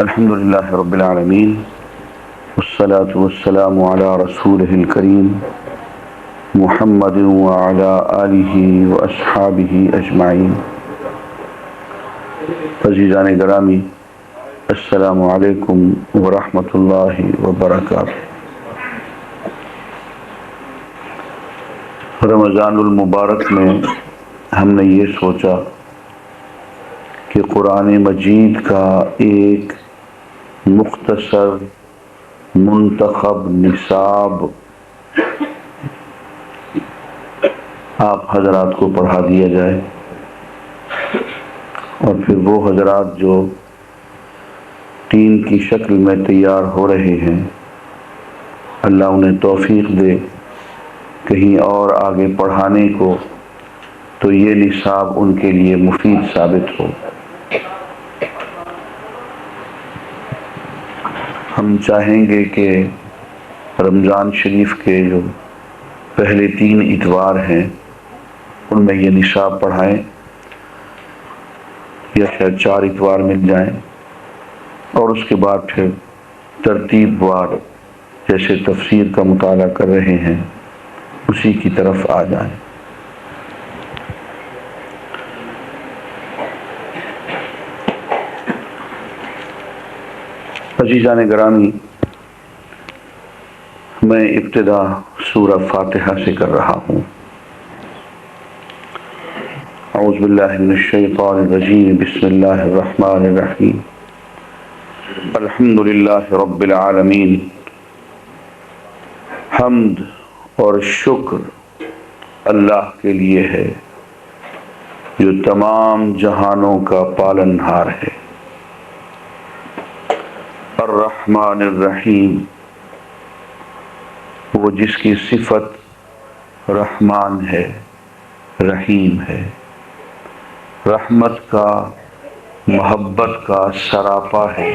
الحمد لله رب العالمين والصلاة والسلام على رسوله الكريم محمد وعلى آله وأصحابه أجمعين. عزیزان گرامی، السلام علیکم ورحمۃ اللہ وبرکاتہ. رمضان المبارک میں ہم نے یہ سوچا کہ قرآن مجید کا ایک مختصر منتخب نصاب آپ حضرات کو پڑھا دیا جائے، اور پھر وہ حضرات جو ٹیم کی شکل میں تیار ہو رہے ہیں، اللہ انہیں توفیق دے کہیں اور آگے پڑھانے کو، تو یہ نصاب ان کے لیے مفید ثابت ہو. ہم چاہیں گے کہ رمضان شریف کے جو پہلے 3 اتوار ہیں ان میں یہ نصاب پڑھائیں، یا شاید 4 اتوار مل جائیں، اور اس کے بعد پھر ترتیب وار جیسے تفسیر کا مطالعہ کر رہے ہیں اسی کی طرف آ جائیں. عزیزان گرامی، میں ابتدا سورہ فاتحہ سے کر رہا ہوں. اعوذ باللہ من الشیطان الرجیم، بسم اللہ الرحمن الرحیم. الحمد للہ رب العالمین. حمد اور شکر اللہ کے لیے ہے جو تمام جہانوں کا پالنہار ہے. الرحمن الرحیم، وہ جس کی صفت رحمان ہے، رحیم ہے، رحمت کا، محبت کا سراپا ہے،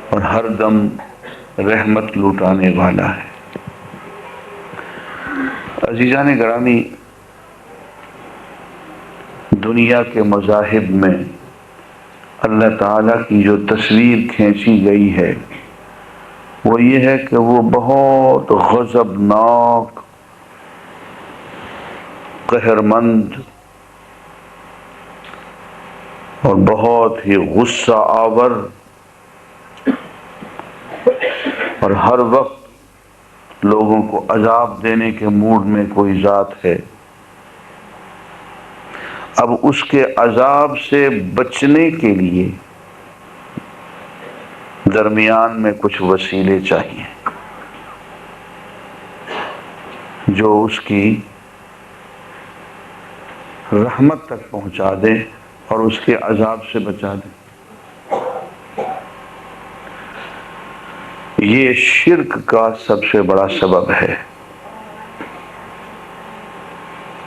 اور ہر دم رحمت لوٹانے والا ہے. عزیزان گرامی، دنیا کے مذاہب میں اللہ تعالیٰ کی جو تصویر کھینچی گئی ہے وہ یہ ہے کہ وہ بہت غضبناک، قہرمند اور بہت ہی غصہ آور اور ہر وقت لوگوں کو عذاب دینے کے موڈ میں کوئی ذات ہے. اب اس کے عذاب سے بچنے کے لیے درمیان میں کچھ وسیلے چاہیے جو اس کی رحمت تک پہنچا دے اور اس کے عذاب سے بچا دے. یہ شرک کا سب سے بڑا سبب ہے.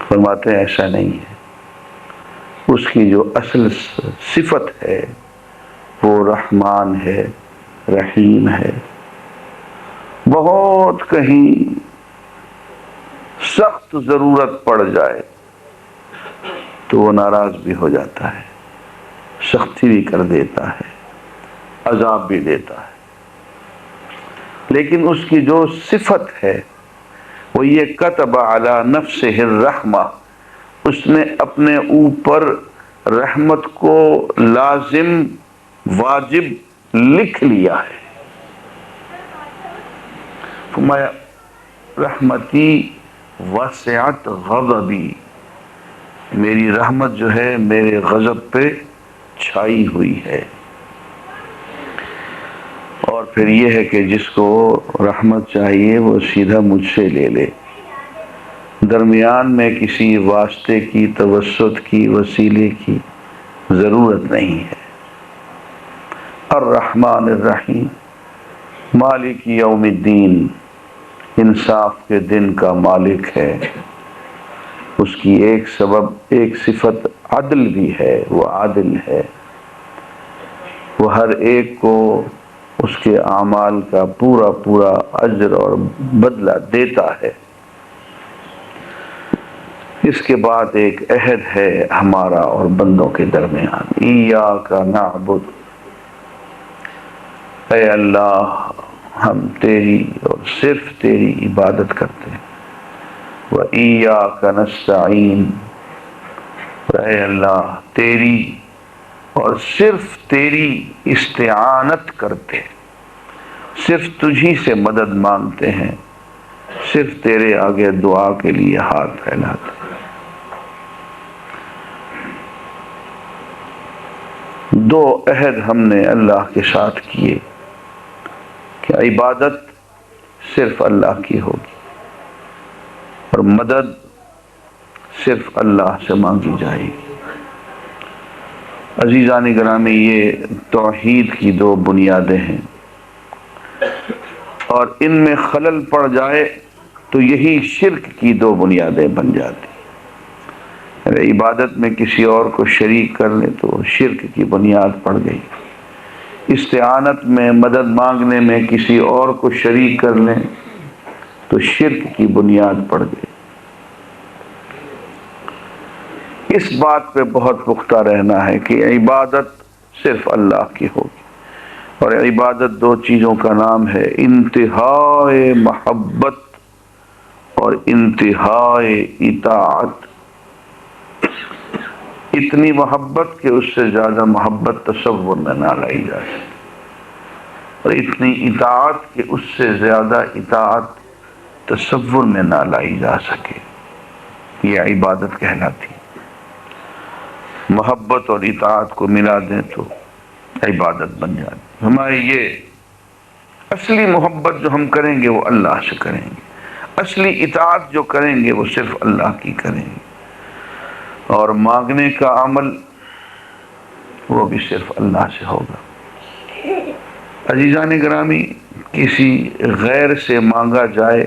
فرماتے ہیں ایسا نہیں ہے، اس کی جو اصل صفت ہے وہ رحمان ہے، رحیم ہے. بہت کہیں سخت ضرورت پڑ جائے تو وہ ناراض بھی ہو جاتا ہے، سختی بھی کر دیتا ہے، عذاب بھی دیتا ہے. لیکن اس کی جو صفت ہے وہ یہ کتب علی نفسہ الرحمہ، اس نے اپنے اوپر رحمت کو لازم، واجب لکھ لیا ہے. فرمایا رحمتی وسعت غضبی، میری رحمت جو ہے میرے غضب پہ چھائی ہوئی ہے. اور پھر یہ ہے کہ جس کو رحمت چاہیے وہ سیدھا مجھ سے لے لے، درمیان میں کسی واسطے کی، توسط کی، وسیلے کی ضرورت نہیں ہے. الرحمن الرحیم، مالک یوم الدین، انصاف کے دن کا مالک ہے. اس کی ایک صفت عدل بھی ہے، وہ عادل ہے، وہ ہر ایک کو اس کے اعمال کا پورا پورا اجر اور بدلہ دیتا ہے. اس کے بعد ایک عہد ہے ہمارا اور بندوں کے درمیان، ایاک نعبد اے اللہ ہم تیری اور صرف تیری عبادت کرتے ہیں، وَإِيَّاكَ نَسْتَعِينُ، اور اے اللہ تیری اور صرف تیری استعانت کرتے ہیں، صرف تجھی سے مدد مانگتے ہیں، صرف تیرے آگے دعا کے لیے ہاتھ پھیلاتے ہیں۔ دو عہد ہم نے اللہ کے ساتھ کیے کہ عبادت صرف اللہ کی ہوگی اور مدد صرف اللہ سے مانگی جائے گی۔ عزیزان گرامی، یہ توحید کی دو بنیادیں ہیں، اور ان میں خلل پڑ جائے تو یہی شرک کی دو بنیادیں بن جاتی۔ اگر عبادت میں کسی اور کو شریک کر لیں تو شرک کی بنیاد پڑ گئی، استعانت میں مدد مانگنے میں کسی اور کو شریک کر لیں تو شرک کی بنیاد پڑ گئی۔ اس بات پہ بہت پختہ رہنا ہے کہ عبادت صرف اللہ کی ہوگی، اور عبادت دو چیزوں کا نام ہے، انتہائی محبت اور انتہائی اطاعت۔ اتنی محبت کہ اس سے زیادہ محبت تصور میں نہ لائی جا سکے، اور اتنی اطاعت کہ اس سے زیادہ اطاعت تصور میں نہ لائی جا سکے، یہ عبادت کہلاتی۔ محبت اور اطاعت کو ملا دیں تو عبادت بن جاتی۔ ہماری یہ اصلی محبت جو ہم کریں گے وہ اللہ سے کریں گے، اصلی اطاعت جو کریں گے وہ صرف اللہ کی کریں گے، اور مانگنے کا عمل وہ بھی صرف اللہ سے ہوگا۔ عزیزان گرامی، کسی غیر سے مانگا جائے،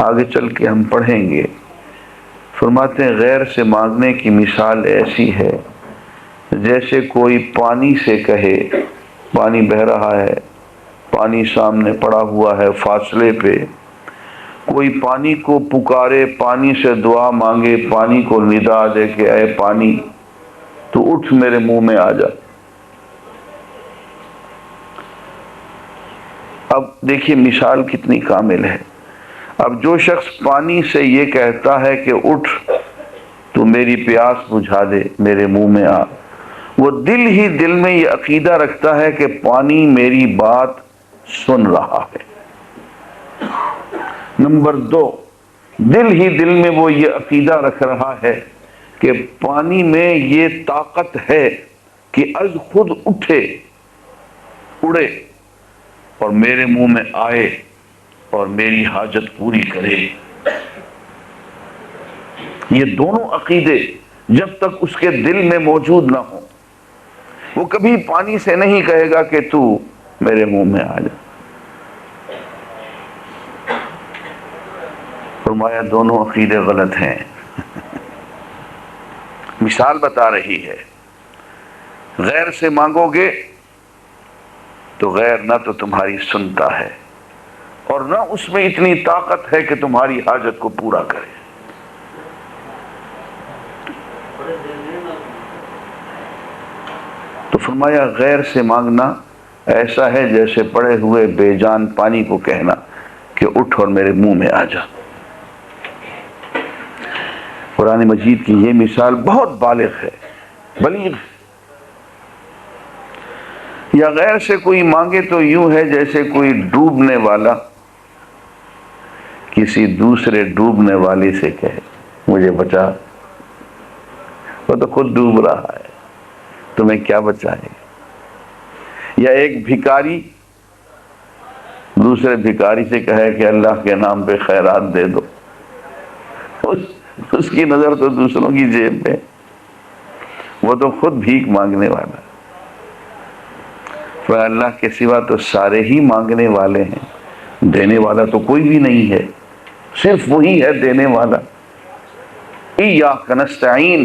آگے چل کے ہم پڑھیں گے، فرماتے ہیں غیر سے مانگنے کی مثال ایسی ہے جیسے کوئی پانی سے کہے، پانی بہہ رہا ہے، پانی سامنے پڑا ہوا ہے فاصلے پہ، کوئی پانی کو پکارے، پانی سے دعا مانگے، پانی کو ندا دے کہ اے پانی تو اٹھ میرے منہ میں آ جا۔ اب دیکھیے مثال کتنی کامل ہے۔ اب جو شخص پانی سے یہ کہتا ہے کہ اٹھ تو میری پیاس بجھا دے، میرے منہ میں آ، وہ دل ہی دل میں یہ عقیدہ رکھتا ہے کہ پانی میری بات سن رہا ہے۔ نمبر دو، دل ہی دل میں وہ یہ عقیدہ رکھ رہا ہے کہ پانی میں یہ طاقت ہے کہ از خود اٹھے، اڑے اور میرے منہ میں آئے اور میری حاجت پوری کرے۔ یہ دونوں عقیدے جب تک اس کے دل میں موجود نہ ہوں، وہ کبھی پانی سے نہیں کہے گا کہ تو میرے منہ میں آ جا۔ فرمایا دونوں عقیدے غلط ہیں۔ مثال بتا رہی ہے، غیر سے مانگو گے تو غیر نہ تو تمہاری سنتا ہے اور نہ اس میں اتنی طاقت ہے کہ تمہاری حاجت کو پورا کرے۔ تو فرمایا غیر سے مانگنا ایسا ہے جیسے پڑے ہوئے بے جان پانی کو کہنا کہ اٹھ اور میرے منہ میں آ جا۔ قرآن مجید کی یہ مثال بہت بالغ ہے، بلیغ ہے۔ یا غیر سے کوئی مانگے تو یوں ہے جیسے کوئی ڈوبنے والا کسی دوسرے ڈوبنے والے سے کہے مجھے بچا، وہ تو خود ڈوب رہا ہے، تمہیں کیا بچائے۔ یا ایک بھکاری دوسرے بھکاری سے کہے کہ اللہ کے نام پہ خیرات دے دو، اس کی نظر تو دوسروں کی جیب میں، وہ تو خود بھیک مانگنے والا۔ اللہ کے سوا تو سارے ہی مانگنے والے ہیں، دینے والا تو کوئی بھی نہیں ہے، صرف وہی ہے دینے والا۔ ایاک نستعین،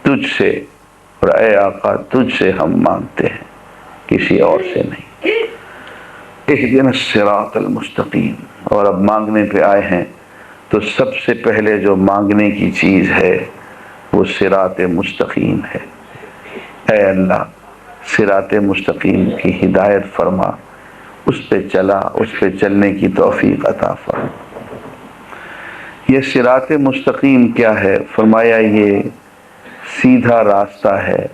تجھ سے، اور اے آقا تجھ سے ہم مانگتے ہیں، کسی اور سے نہیں۔ اہدنا الصراط المستقیم، اور اب مانگنے پہ آئے ہیں تو سب سے پہلے جو مانگنے کی چیز ہے وہ صراط مستقیم ہے۔ اے اللہ صراط مستقیم کی ہدایت فرما، اس پہ چلا، اس پہ چلنے کی توفیق عطا فرما۔ یہ صراط مستقیم کیا ہے؟ فرمایا یہ سیدھا راستہ ہے۔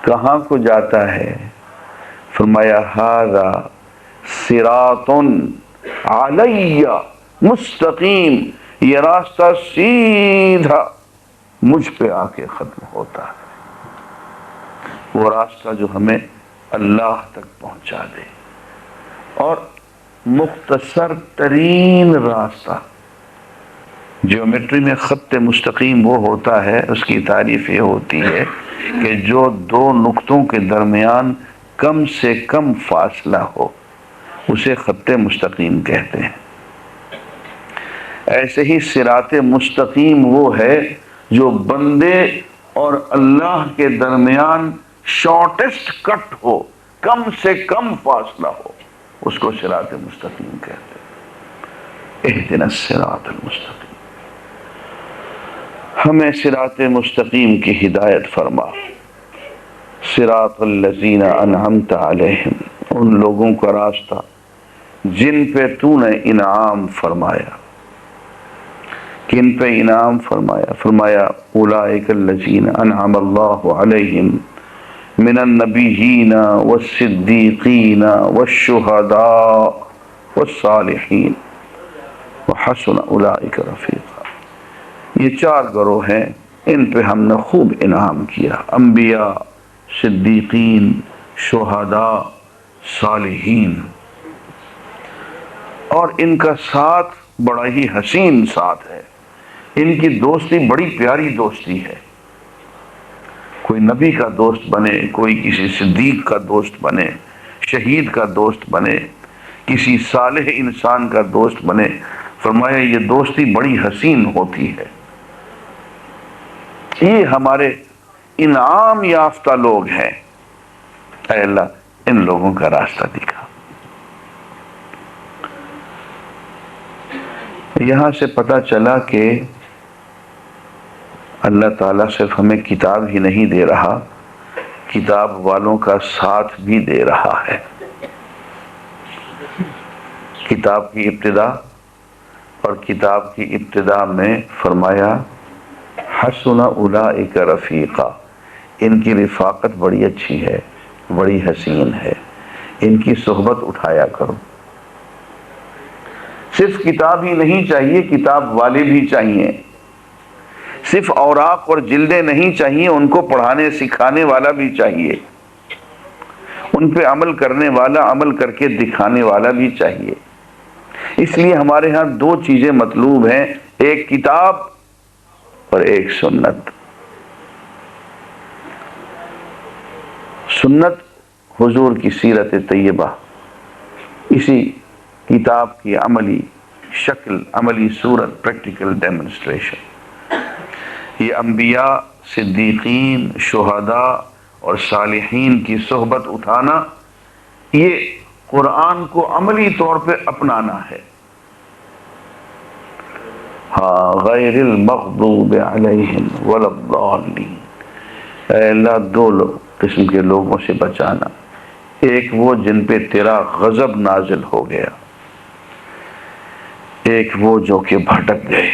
کہاں کو جاتا ہے؟ فرمایا ھذا صراط علی مستقیم، یہ راستہ سیدھا مجھ پہ آ کے ختم ہوتا ہے، وہ راستہ جو ہمیں اللہ تک پہنچا دے، اور مختصر ترین راستہ۔ جیومیٹری میں خط مستقیم وہ ہوتا ہے، اس کی تعریف یہ ہوتی ہے کہ جو دو نقطوں کے درمیان کم سے کم فاصلہ ہو، اسے خط مستقیم کہتے ہیں۔ ایسے ہی صراط مستقیم وہ ہے جو بندے اور اللہ کے درمیان شارٹسٹ کٹ ہو، کم سے کم فاصلہ ہو، اس کو صراط مستقیم کہتے ہیں۔ اہدنا الصراط المستقیم، ہمیں صراط مستقیم کی ہدایت فرما۔ صراط الذین انعمت علیہم، ان لوگوں کا راستہ جن پہ تو نے انعام فرمایا۔ کن پہ انعام فرمایا؟ فرمایا اولئک الذین انعم اللہ علیہم من النبیین والصدیقین والشہداء والصالحین وحسن اولئک رفیقا۔ یہ چار گروہ ہیں، ان پہ ہم نے خوب انعام کیا، انبیاء، صدیقین، شہداء، صالحین، اور ان کا ساتھ بڑا ہی حسین ساتھ ہے، ان کی دوستی بڑی پیاری دوستی ہے۔ کوئی نبی کا دوست بنے، کوئی کسی صدیق کا دوست بنے، شہید کا دوست بنے، کسی صالح انسان کا دوست بنے، فرمایا یہ دوستی بڑی حسین ہوتی ہے۔ یہ ہمارے انعام یافتہ لوگ ہیں، اے اللہ ان لوگوں کا راستہ دکھا۔ یہاں سے پتہ چلا کہ اللہ تعالیٰ صرف ہمیں کتاب ہی نہیں دے رہا، کتاب والوں کا ساتھ بھی دے رہا ہے۔ کتاب کی ابتدا، اور کتاب کی ابتدا میں فرمایا حسن اولئک رفیقا، ان کی رفاقت بڑی اچھی ہے، بڑی حسین ہے، ان کی صحبت اٹھایا کرو۔ صرف کتاب ہی نہیں چاہیے، کتاب والے بھی چاہیے۔ صرف اوراق اور جلدیں نہیں چاہیے، ان کو پڑھانے سکھانے والا بھی چاہیے، ان پہ عمل کرنے والا، عمل کر کے دکھانے والا بھی چاہیے۔ اس لیے ہمارے ہاں دو چیزیں مطلوب ہیں، ایک کتاب اور ایک سنت۔ سنت حضور کی سیرت طیبہ، اسی کتاب کی عملی شکل، عملی صورت، پریکٹیکل ڈیمونسٹریشن۔ یہ انبیاء، صدیقین، شہداء اور صالحین کی صحبت اٹھانا، یہ قرآن کو عملی طور پہ اپنانا ہے۔ ہاں غیر المغضوب علیہم ولا الضالین، اے اللہ دو قسم کے لوگوں سے بچانا، ایک وہ جن پہ تیرا غضب نازل ہو گیا، ایک وہ جو کہ بھٹک گئے۔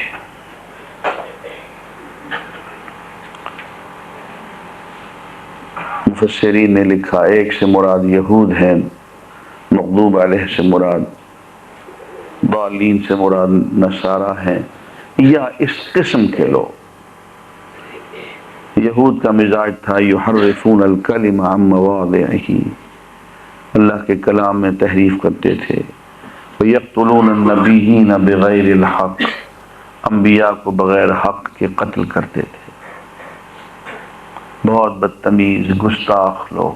مفسرین نے لکھا ایک سے مراد یہود ہیں، مغضوب علیہ سے مراد ضالین سے مراد نصارہ ہیں، یا اس قسم کے لوگ۔ یہود کا مزاج تھا یحرفون الکلم عن مواضعہ، اللہ کے کلام میں تحریف کرتے تھے۔ وَيَقْتُلُونَ النَّبِيِّينَ بِغَيْرِ الْحَقِّ، انبیاء کو بغیر حق کے قتل کرتے تھے۔ بہت بدتمیز گستاخ لوگ،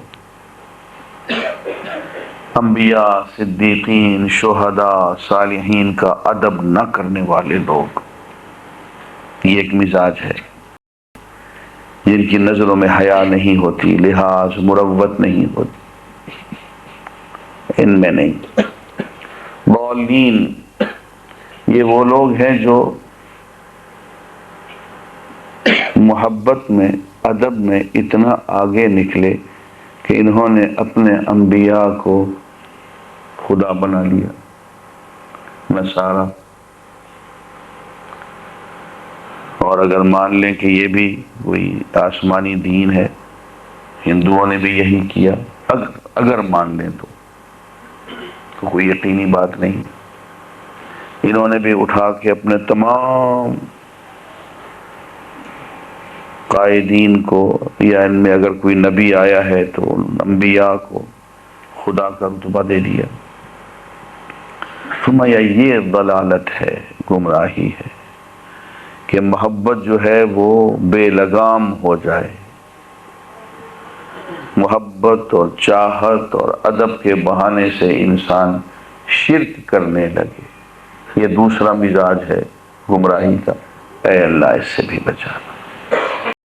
انبیاء، صدیقین، شہداء، صالحین کا ادب نہ کرنے والے لوگ۔ یہ ایک مزاج ہے، جن کی نظروں میں حیا نہیں ہوتی، لحاظ، مروت نہیں ہوتی، ان میں نہیں۔ ضالین، یہ وہ لوگ ہیں جو محبت میں، ادب میں اتنا آگے نکلے کہ انہوں نے اپنے انبیاء کو خدا بنا لیا، نصارہ، اور اگر مان لیں کہ یہ بھی کوئی آسمانی دین ہے، ہندوؤں نے بھی یہی کیا، اگر مان لیں تو کوئی یقینی بات نہیں، انہوں نے بھی اٹھا کے اپنے تمام قائدین کو، یا ان میں اگر کوئی نبی آیا ہے تو انبیاء کو خدا کا رتبہ دے دیا۔ فرمایا یہ ضلالت ہے، گمراہی ہے کہ محبت جو ہے وہ بے لگام ہو جائے، محبت اور چاہت اور ادب کے بہانے سے انسان شرک کرنے لگے، یہ دوسرا مزاج ہے گمراہی کا۔ اے اللہ اس سے بھی بچا۔